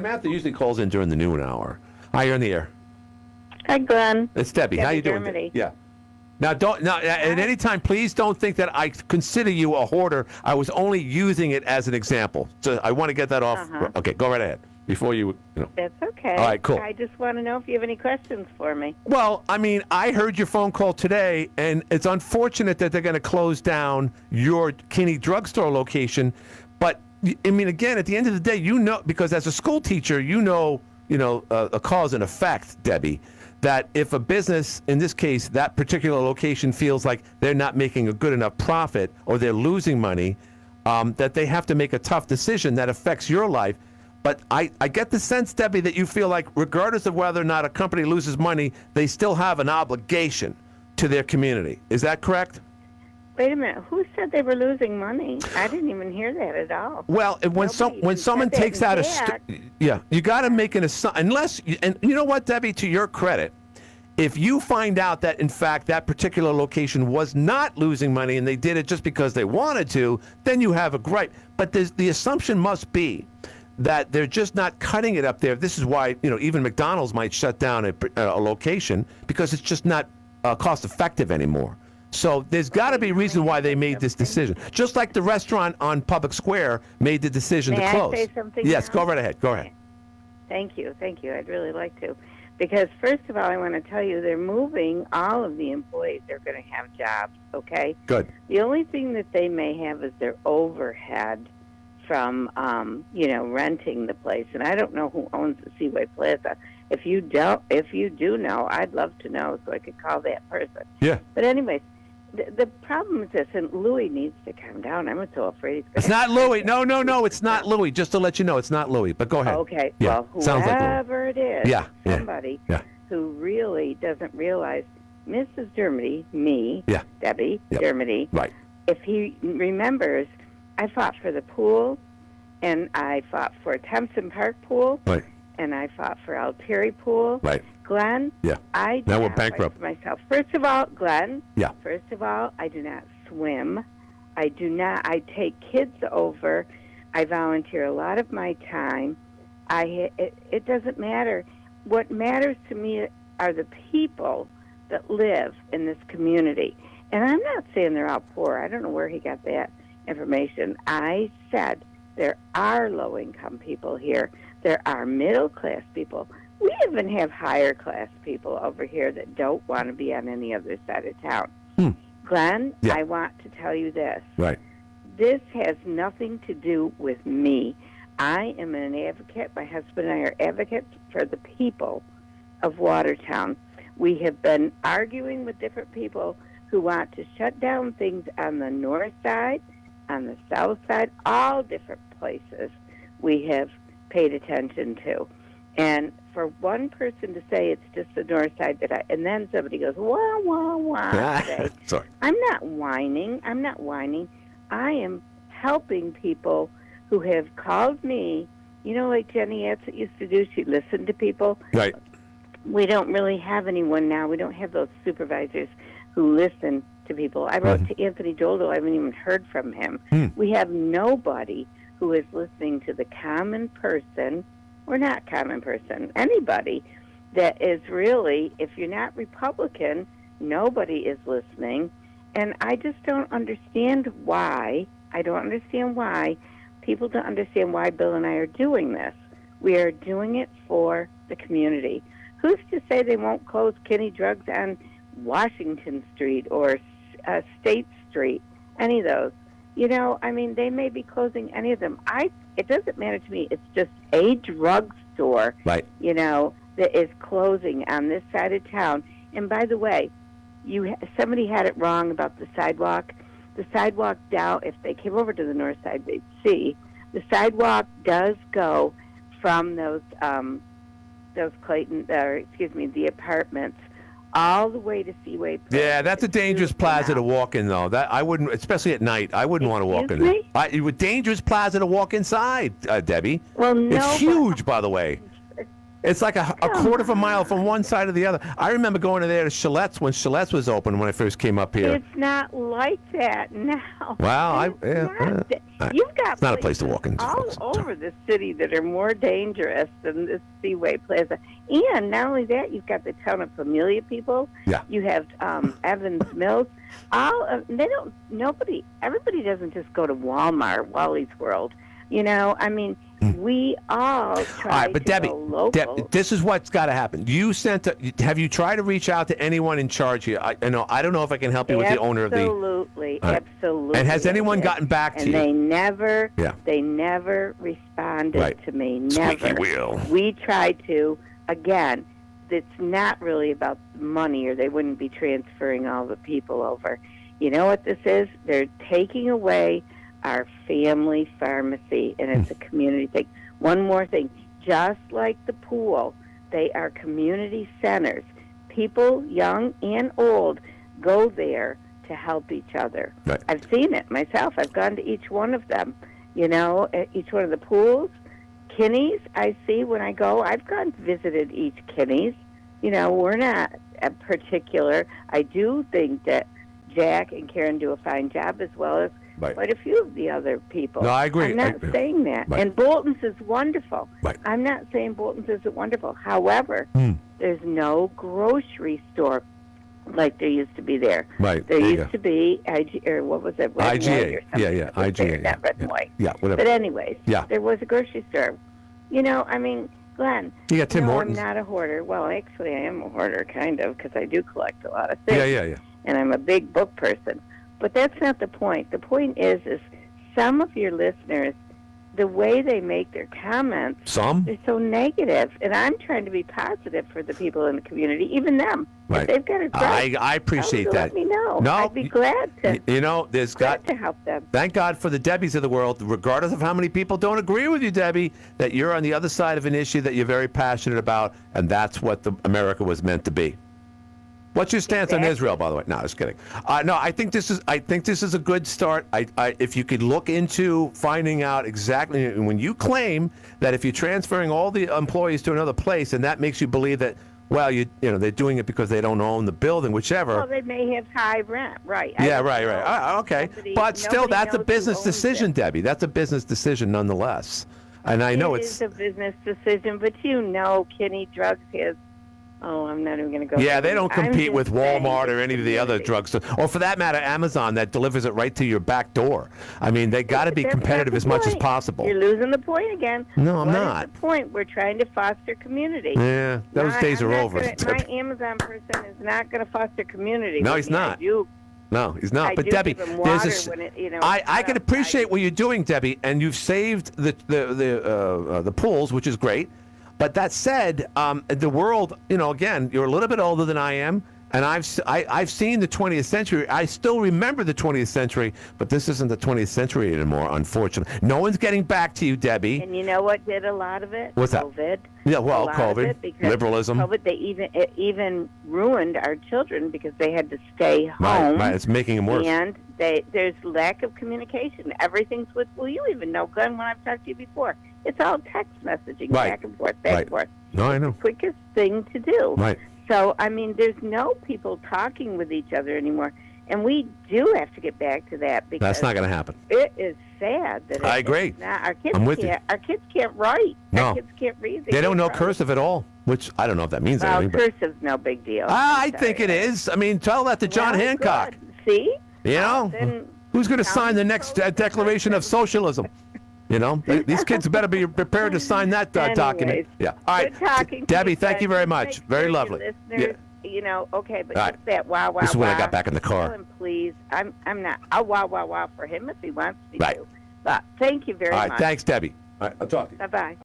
Samantha usually calls in during the noon hour. Hi, you're in the air. Hi, Glenn. It's Debbie. How you doing? Germany. Yeah. Now, at any time, please don't think that I consider you a hoarder. I was only using it as an example. So I want to get that off. Okay, go right ahead. Before you know. That's okay. All right, cool. I just want to know if you have any questions for me. Well, I mean, I heard your phone call today, and it's unfortunate that they're going to close down your Kinney Drugstore location. But, I mean, again, at the end of the day, you know, because as a school teacher, you know, a cause and effect, Debbie, that if a business, in this case, that particular location feels like they're not making a good enough profit or they're losing money, that they have to make a tough decision that affects your life. But I get the sense, Debbie, that you feel like regardless of whether or not a company loses money, they still have an obligation to their community. Is that correct? Wait a minute. Who said they were losing money? I didn't even hear that at all. Well, when someone takes out you got to make an assumption. Unless, and you know what, Debbie, to your credit, if you find out that, in fact, that particular location was not losing money and they did it just because they wanted to, then you have a gripe. But the assumption must be that they're just not cutting it up there. This is why, even McDonald's might shut down a location because it's just not cost effective anymore. So there's got to be a reason why they made this decision. Just like the restaurant on Public Square made the decision to close. May I say something Yes, now? go right ahead. Go ahead. Thank you. I'd really like to. Because first of all, I want to tell you they're moving all of the employees. They're going to have jobs, okay? Good. The only thing that they may have is their overhead from, renting the place. And I don't know who owns the Seaway Plaza. If you do know, I'd love to know so I could call that person. Yeah. But anyways, the problem is this, and Louis needs to calm down. I'm so afraid he's going to... It's not Louis. No, it's not Louis. Just to let you know, it's not Louis. But go ahead. Okay. Yeah. Well, Sounds like whoever it is, somebody Yeah. who really doesn't realize Mrs. Germany, me, Yeah. Debbie, Yep. Germany, Right. if he remembers, I fought for the pool, and I fought for Thompson Park Pool, Right. and I fought for Altieri Pool. Right. Glenn, Yeah. I do Now we're not bankrupt. fight for myself. First of all, Glenn, Yeah. first of all, I do not swim. I take kids over. I volunteer a lot of my time. It doesn't matter. What matters to me are the people that live in this community. And I'm not saying they're all poor. I don't know where he got that information. I said there are low-income people here. There are middle-class people. We even have higher-class people over here that don't want to be on any other side of town. Glenn, Yeah. I want to tell you this. Right. This has nothing to do with me. I am an advocate. My husband and I are advocates for the people of Watertown. We have been arguing with different people who want to shut down things on the north side, on the south side, all different places we have paid attention to. And for one person to say it's just the north side and then somebody goes, wah, wah, wah, today. Sorry. I'm not whining. I am helping people who have called me. Like Jenny Atzett used to do, she'd listen to people. Right. We don't really have anyone now. We don't have those supervisors who listen to people. I wrote to Anthony Doldo. I haven't even heard from him. We have nobody who is listening to the common person, or not common person, anybody that is really, if you're not Republican, nobody is listening. And I just don't understand why. I don't understand why. People don't understand why Bill and I are doing this. We are doing it for the community. Who's to say they won't close Kinney Drugs on Washington Street or State Street, any of those? They may be closing any of them. It doesn't matter to me. It's just a drugstore, Right. That is closing on this side of town. And by the way, somebody had it wrong about the sidewalk. The sidewalk down, if they came over to the north side, they'd see the sidewalk does go from those Clayton, the apartments, all the way to Seaway Plaza. Yeah, that's a dangerous plaza to walk in, though. That I wouldn't, especially at night. I wouldn't want to walk in Excuse there. It was dangerous plaza to walk inside, Debbie. Well, no, it's huge, by the way. It's like a quarter of a mile from one side to the other. I remember going to there to Chilette's when Chilette's was open when I first came up here. It's not like that now. Well, You've got it's not a place to walk into. all over the city that are more dangerous than this Seaway Plaza. And not only that, you've got the town of Pamelia people. Yeah. You have Evans Mills. Everybody doesn't just go to Walmart, Wally's World. You know, I mean, we all try but to Debbie, go local. this is what's got to happen. Have you tried to reach out to anyone in charge here? I don't know if I can help you with the owner of the. Absolutely. And has anyone gotten back to you? And they never responded to me. Never. Squeaky wheel. We tried to. Again, it's not really about the money, or they wouldn't be transferring all the people over. You know what this is? They're taking away our family pharmacy, and it's a community thing. One more thing, just like the pool, they are community centers. People, young and old, go there to help each other. Right. I've seen it myself. I've gone to each one of them, you know, at each one of the pools. Kinney's, I see when I go. I've gone visited each Kinney's. You know, we're not a particular. I do think that Jack and Karen do a fine job, as well as quite a few of the other people. No, I agree. I'm not saying that. Right. And Bolton's is wonderful. Right. I'm not saying Bolton's isn't wonderful. However, there's no grocery store like there used to be there. Right. There used to be, what was it? Red IGA. White or something. Yeah. IGA. Not Red and White. Yeah, whatever. But anyways, Yeah. there was a grocery store. You know, I mean, Glenn. You got Tim Hortons. I'm not a hoarder. Well, actually, I am a hoarder, kind of, because I do collect a lot of things. Yeah. And I'm a big book person. But that's not the point. The point is some of your listeners, the way they make their comments, they're so negative. And I'm trying to be positive for the people in the community, even them. Right. If they've got a gripe, I appreciate that. Let me know. No, I'd be glad to. You know, glad to help them. Thank God for the Debbies of the world, regardless of how many people don't agree with you, Debbie, that you're on the other side of an issue that you're very passionate about, and that's what America was meant to be. What's your stance on Israel, by the way? No, just kidding. No, I think this is a good start. If you could look into finding out exactly when you claim that if you're transferring all the employees to another place, and that makes you believe that, well, you know they're doing it because they don't own the building, whichever. Well, they may have high rent, right? Yeah, right. Okay, but still, that's a business decision, Debbie. That's a business decision, nonetheless. And I know it is a business decision, but you know, Kinney Drugs has. Oh, I'm not even going to go. Yeah, they don't compete with Walmart or any of the other drugstores, or for that matter, Amazon that delivers it right to your back door. I mean, they got to be competitive as much as possible. You're losing the point again. No, I'm not. What is the point? We're trying to foster community. Yeah, those days are over. My Amazon person is not going to foster community. No, he's not. No, he's not. But Debbie, I can appreciate what you're doing, Debbie, and you've saved the pools, which is great. But that said, the world, you know, again, you're a little bit older than I am, and I've seen the 20th century. I still remember the 20th century, but this isn't the 20th century anymore, unfortunately. No one's getting back to you, Debbie. And you know what did a lot of it? What's COVID. that? Yeah, well, COVID, liberalism. COVID, it even ruined our children because they had to stay home. Right, it's making them worse. And there's lack of communication. Everything's well, you even know, Glenn, when I've talked to you before. It's all text messaging, back and forth, back and forth. No, I know. It's the quickest thing to do. Right. So, I mean, there's no people talking with each other anymore. And we do have to get back to that because that's not going to happen. It is sad that I agree. Our kids I'm with you. Our kids can't write. No. Our kids can't read. They don't know cursive at all, which I don't know if that means anything. Cursive's no big deal. I think it is. I mean, tell that to John Hancock. Good. See? You know? Who's going to sign the next Declaration of Socialism? You know, these kids better be prepared to sign that document. Yeah. All right. Good talking Debbie, thank you very much. Very lovely. Yeah. You know, okay, but right. Just that wow. This is when I got back in the car. Tell him, please. I'm not. I'll wow for him if he wants me right. to. But thank you very much. All right. Thanks, Debbie. All right. I'll talk to you. Bye-bye.